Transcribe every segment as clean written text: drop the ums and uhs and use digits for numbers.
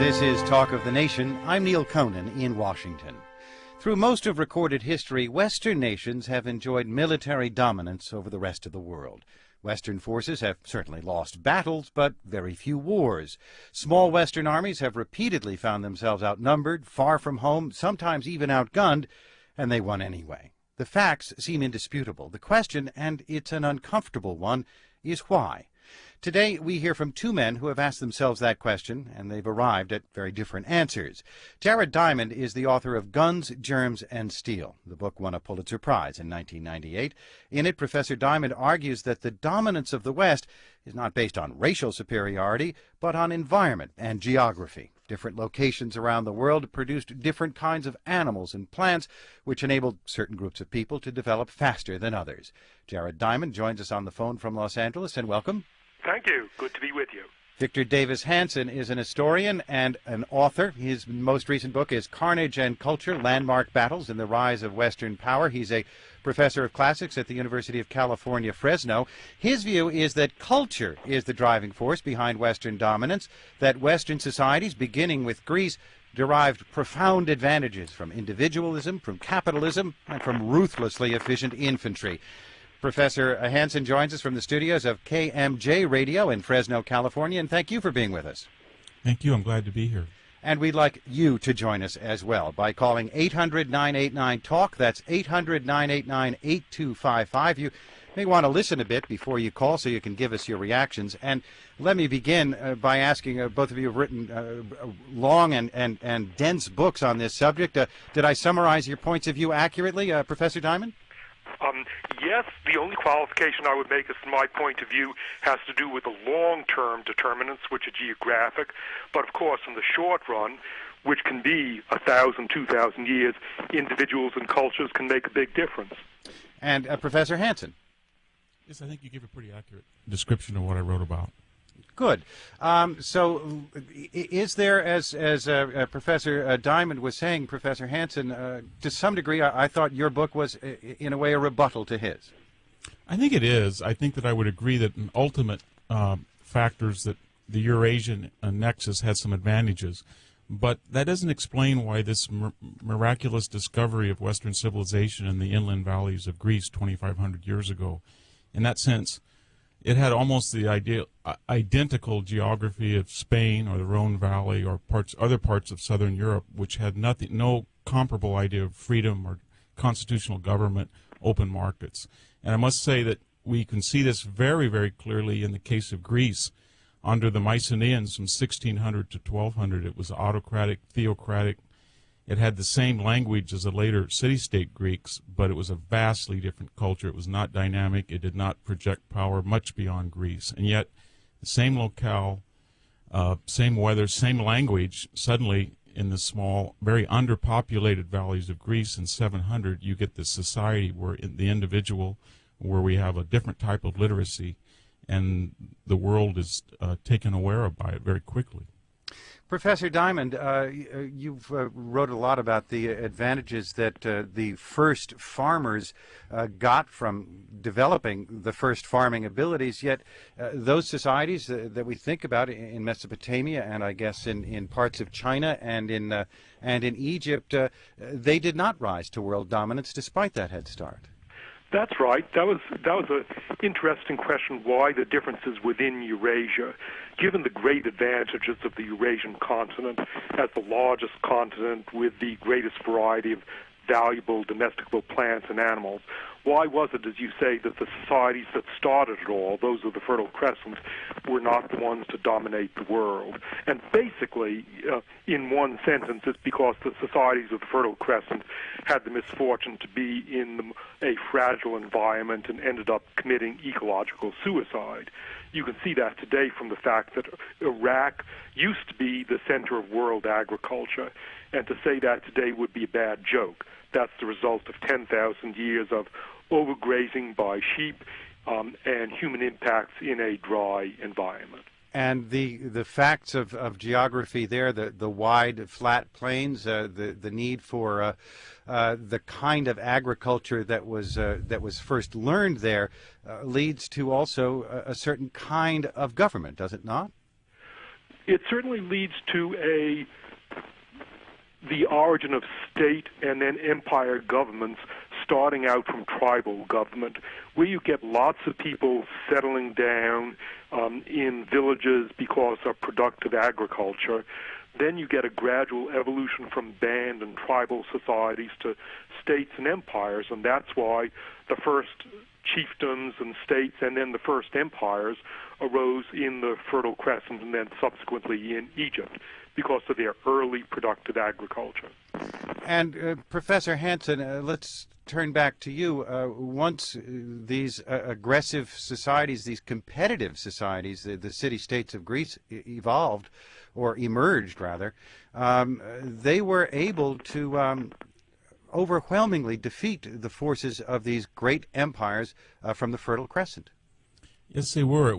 This is Talk of the Nation. I'm Neil Conan in Washington. Through most of recorded history, Western nations have enjoyed military dominance over the rest of the world. Western forces have certainly lost battles, but very few wars. Small Western armies have repeatedly found themselves outnumbered, far from home, sometimes even outgunned, and they won anyway. The facts seem indisputable. The question, and it's an uncomfortable one, is why? Today, we hear from two men who have asked themselves that question, and they've arrived at very different answers. Jared Diamond is the author of Guns, Germs, and Steel. The book won a Pulitzer Prize in 1998. In it, Professor Diamond argues that the dominance of the West is not based on racial superiority, but on environment and geography. Different locations around the world produced different kinds of animals and plants, which enabled certain groups of people to develop faster than others. Jared Diamond joins us on the phone from Los Angeles, and welcome. Thank you. Good to be with you. Victor Davis Hanson is an historian and an author. His most recent book is Carnage and Culture, Landmark Battles in the Rise of Western Power. He's a professor of classics at the University of California, Fresno. His view is that culture is the driving force behind Western dominance, that Western societies, beginning with Greece, derived profound advantages from individualism, from capitalism, and from ruthlessly efficient infantry. Professor Hanson joins us from the studios of KMJ Radio in Fresno, California, and thank you for being with us. Thank you. I'm glad to be here. And we'd like you to join us as well by calling 800-989-TALK. That's 800-989-8255. You may want to listen a bit before you call so you can give us your reactions. And let me begin by asking, both of you have written long and dense books on this subject. Did I summarize your points of view accurately, Professor Diamond? Yes, the only qualification I would make is, from my point of view, has to do with the long-term determinants, which are geographic. But, of course, in the short run, which can be 1,000, 2,000 years, individuals and cultures can make a big difference. And Professor Hanson? Yes, I think you gave a pretty accurate description of what I wrote about. Good. So is there, as Professor Diamond was saying, Professor Hanson, to some degree, I thought your book was, in a way, a rebuttal to his. I think it is. I think that I would agree that in ultimate factors that the Eurasian nexus had some advantages. But that doesn't explain why this miraculous discovery of Western civilization in the inland valleys of Greece 2,500 years ago, in that sense, it had almost the identical geography of Spain or the Rhone Valley or other parts of southern Europe, which had no comparable idea of freedom or constitutional government, open markets. And I must say that we can see this very, very clearly in the case of Greece. Under the Mycenaeans from 1600 to 1200, it was autocratic, theocratic. It had the same language as the later city-state Greeks, but it was a vastly different culture. It was not dynamic. It did not project power much beyond Greece. And yet, the same locale, same weather, same language, suddenly in the small, very underpopulated valleys of Greece in 700, you get this society where in the individual, where we have a different type of literacy, and the world is taken aware of by it very quickly. Professor Diamond, you've wrote a lot about the advantages that the first farmers got from developing the first farming abilities, yet those societies that we think about in Mesopotamia and I guess in parts of China and in Egypt, they did not rise to world dominance despite that head start. That's right. That was an interesting question, why the differences within Eurasia, given the great advantages of the Eurasian continent as the largest continent with the greatest variety of valuable domesticable plants and animals. Why was it, as you say, that the societies that started it all, those of the Fertile Crescent, were not the ones to dominate the world? And basically, in one sentence, it's because the societies of the Fertile Crescent had the misfortune to be in a fragile environment and ended up committing ecological suicide. You can see that today from the fact that Iraq used to be the center of world agriculture, and to say that today would be a bad joke. That's the result of 10,000 years of overgrazing by sheep and human impacts in a dry environment. And the facts of geography there, the wide, flat plains, the need for the kind of agriculture that was first learned there leads to also a certain kind of government, does it not? It certainly leads to the origin of state and then empire governments starting out from tribal government, where you get lots of people settling down in villages because of productive agriculture. Then you get a gradual evolution from band and tribal societies to states and empires, and that's why the first chiefdoms and states and then the first empires arose in the Fertile Crescent and then subsequently in Egypt because of their early productive agriculture. And Professor Hanson, let's turn back to you. Once these aggressive societies, these competitive societies, the city-states of Greece evolved, or emerged rather, they were able to overwhelmingly defeat the forces of these great empires from the Fertile Crescent. Yes, they were.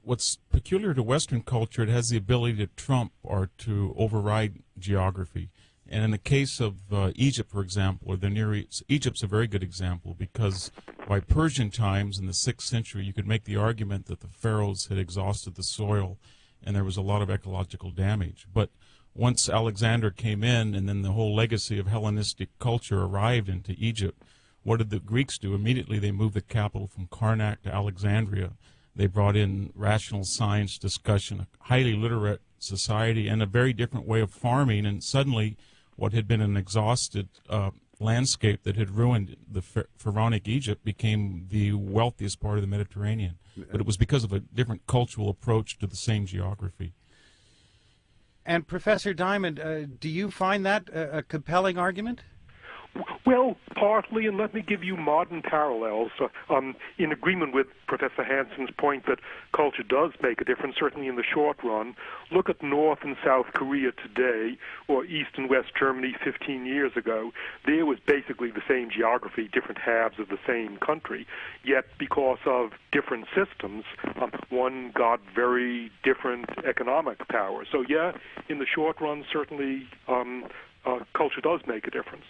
What's peculiar to Western culture, it has the ability to trump or to override geography. And in the case of Egypt, for example, or the Near East, Egypt's a very good example because by Persian times in the 6th century, you could make the argument that the pharaohs had exhausted the soil and there was a lot of ecological damage. But once Alexander came in and then the whole legacy of Hellenistic culture arrived into Egypt, what did the Greeks do? Immediately they moved the capital from Karnak to Alexandria. They brought in rational science discussion, a highly literate society, and a very different way of farming. And suddenly, what had been an exhausted landscape that had ruined the pharaonic Egypt became the wealthiest part of the Mediterranean. But it was because of a different cultural approach to the same geography. And Professor Diamond, do you find that a compelling argument? Well, partly, and let me give you modern parallels. In agreement with Professor Hanson's point that culture does make a difference, certainly in the short run, look at North and South Korea today, or East and West Germany 15 years ago. There was basically the same geography, different halves of the same country, yet because of different systems, one got very different economic power. So yeah, in the short run, certainly culture does make a difference.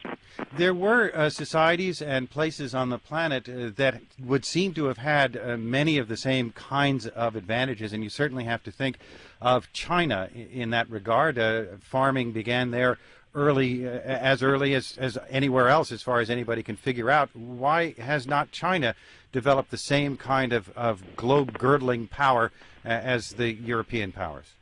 There were societies and places on the planet that would seem to have had many of the same kinds of advantages, and you certainly have to think of China in that regard. Farming began there early as anywhere else, as far as anybody can figure out. Why has not China developed the same kind of globe-girdling power as the European powers?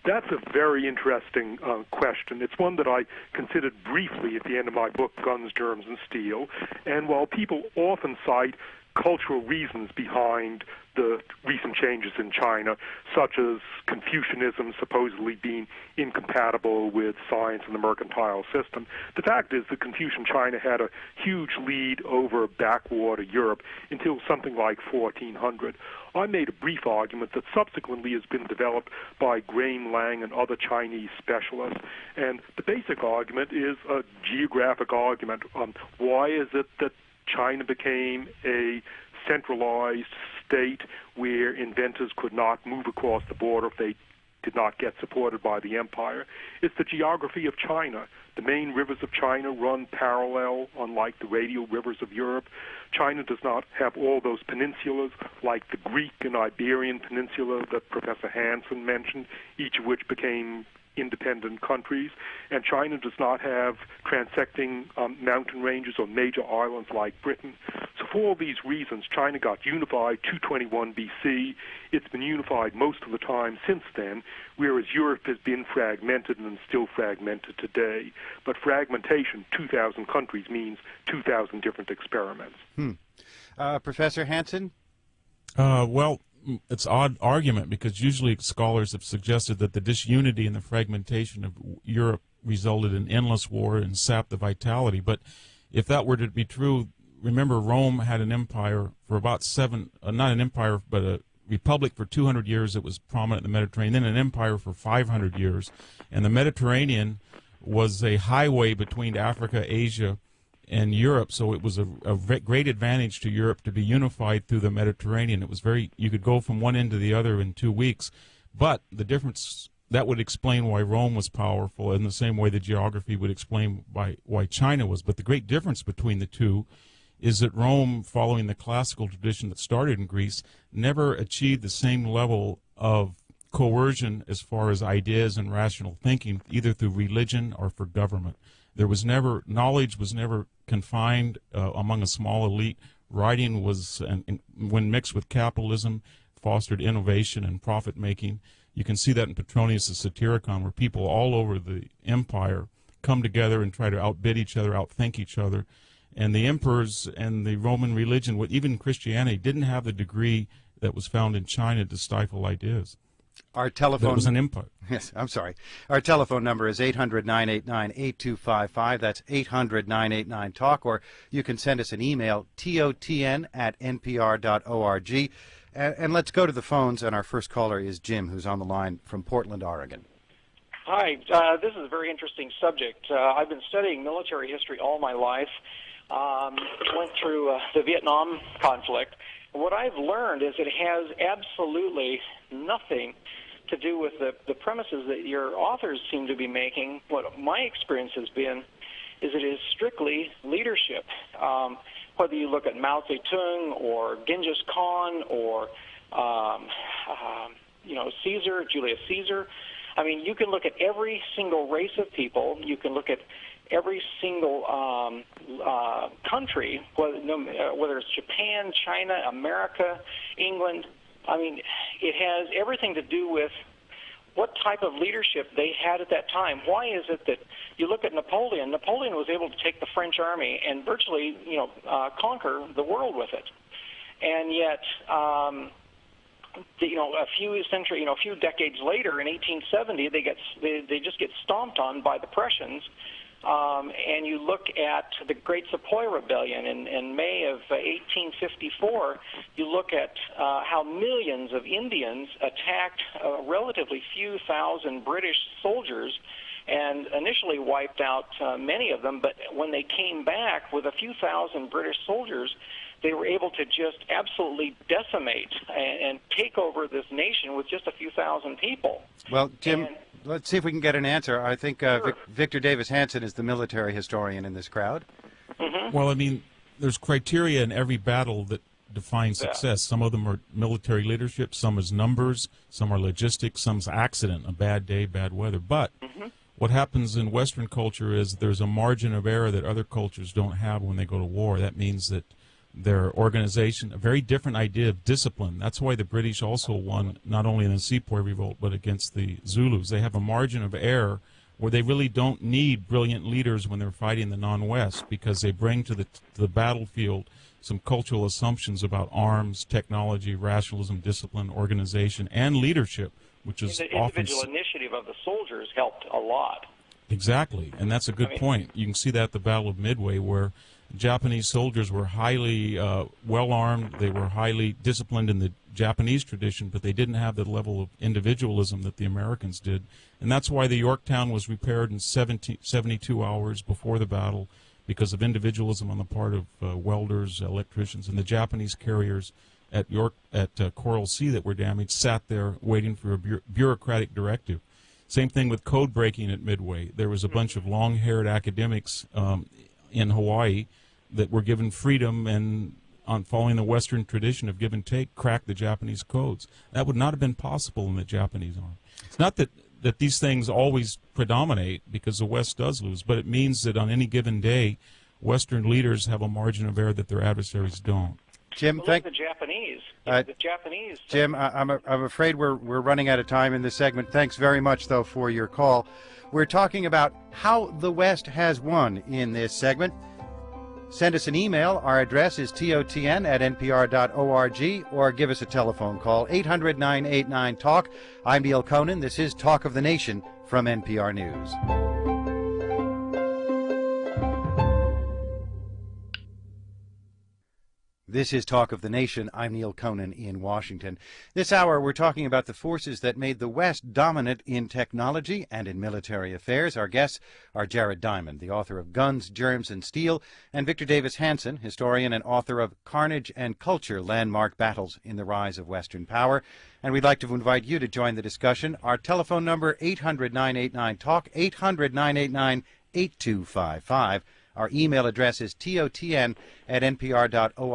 That's a very interesting question. It's one that I considered briefly at the end of my book, Guns, Germs, and Steel. And while people often cite cultural reasons behind the recent changes in China, such as Confucianism supposedly being incompatible with science and the mercantile system, the fact is that Confucian China had a huge lead over backwater Europe until something like 1400. I made a brief argument that subsequently has been developed by Graham Lang and other Chinese specialists, and the basic argument is a geographic argument. Why is it that China became a centralized state where inventors could not move across the border if they did not get supported by the empire? It's the geography of China. The main rivers of China run parallel, unlike the radial rivers of Europe. China does not have all those peninsulas like the Greek and Iberian Peninsula that Professor Hanson mentioned, each of which became independent countries, and China does not have transecting mountain ranges or major islands like Britain. So for all these reasons, China got unified 221 BC. It's been unified most of the time since then, whereas Europe has been fragmented and still fragmented today. But fragmentation, 2,000 countries, means 2,000 different experiments. Professor Hanson? Well, it's an odd argument because usually scholars have suggested that the disunity and the fragmentation of Europe resulted in endless war and sapped the vitality. But if that were to be true, remember Rome had an empire for about not an empire, but a republic for 200 years that was prominent in the Mediterranean, then an empire for 500 years. And the Mediterranean was a highway between Africa, Asia, and Europe, so it was a great advantage to Europe to be unified through the Mediterranean. It was you could go from one end to the other in 2 weeks, but the difference, that would explain why Rome was powerful in the same way the geography would explain why China was. But the great difference between the two is that Rome, following the classical tradition that started in Greece, never achieved the same level of coercion as far as ideas and rational thinking, either through religion or for government. Knowledge was never confined among a small elite. Writing was, when mixed with capitalism, fostered innovation and profit-making. You can see that in Petronius' Satyricon, where people all over the empire come together and try to outbid each other, outthink each other. And the emperors and the Roman religion, even Christianity, didn't have the degree that was found in China to stifle ideas. Our telephone... That was an empire. Yes, I'm sorry. Our telephone number is 800-989-8255. That's 800-989-TALK. Or you can send us an email, totn@npr.org. And let's go to the phones, and our first caller is Jim, who's on the line from Portland, Oregon. Hi, this is a very interesting subject. I've been studying military history all my life. Went through the Vietnam conflict. What I've learned is it has absolutely nothing to do with the premises that your authors seem to be making. What my experience has been is it is strictly leadership. Whether you look at Mao Zedong or Genghis Khan or Caesar, Julius Caesar. I mean, you can look at every single race of people. You can look at every single country, whether it's Japan, China, America, England. I mean, it has everything to do with what type of leadership they had at that time. Why is it that you look at Napoleon? Napoleon was able to take the French army and virtually, conquer the world with it, and yet, a few decades later, in 1870, they just get stomped on by the Prussians. And you look at the Great Sepoy Rebellion in May of 1854, you look at how millions of Indians attacked relatively few thousand British soldiers and initially wiped out many of them, but when they came back with a few thousand British soldiers, they were able to just absolutely decimate and take over this nation with just a few thousand people. Well, Jim, let's see if we can get an answer. I think Sure. Victor Davis Hanson is the military historian in this crowd. Mm-hmm. Well, I mean, there's criteria in every battle that define success. Some of them are military leadership, some is numbers, some are logistics, some's accident, a bad day, bad weather. But what happens in Western culture is there's a margin of error that other cultures don't have when they go to war. That means that their organization, a very different idea of discipline. That's why the British also won not only in the Sepoy Revolt but against the Zulus. They have a margin of error where they really don't need brilliant leaders when they're fighting the non-West, because they bring to the battlefield some cultural assumptions about arms, technology, rationalism, discipline, organization, and leadership, which is the often... individual initiative of the soldiers helped a lot. Exactly, and that's a good point. You can see that at the Battle of Midway, where Japanese soldiers were highly well-armed, they were highly disciplined in the Japanese tradition, but they didn't have the level of individualism that the Americans did. And that's why the Yorktown was repaired in 72 hours before the battle, because of individualism on the part of welders, electricians, and the Japanese carriers at Coral Sea that were damaged sat there waiting for a bureaucratic directive. Same thing with code breaking at Midway. There was a bunch of long-haired academics in Hawaii that were given freedom and, on following the Western tradition of give and take, cracked the Japanese codes. That would not have been possible in the Japanese army. It's not that these things always predominate, because the West does lose, but it means that on any given day, Western leaders have a margin of error that their adversaries don't. Jim, Well, look at the Japanese. The Japanese. Jim, I'm afraid we're running out of time in this segment. Thanks very much, though, for your call. We're talking about how the West has won in this segment. Send us an email. Our address is totn@npr.org, or give us a telephone call, 800-989-TALK. I'm Neil Conan. This is Talk of the Nation from NPR News. This is Talk of the Nation. I'm Neil Conan in Washington. This hour we're talking about the forces that made the West dominant in technology and in military affairs. Our guests are Jared Diamond, the author of Guns, Germs, and Steel, and Victor Davis Hanson, historian and author of Carnage and Culture, Landmark Battles in the Rise of Western Power. And we'd like to invite you to join the discussion. Our telephone number, 800-989-TALK, 800-989-8255. Our email address is totn@npr.org.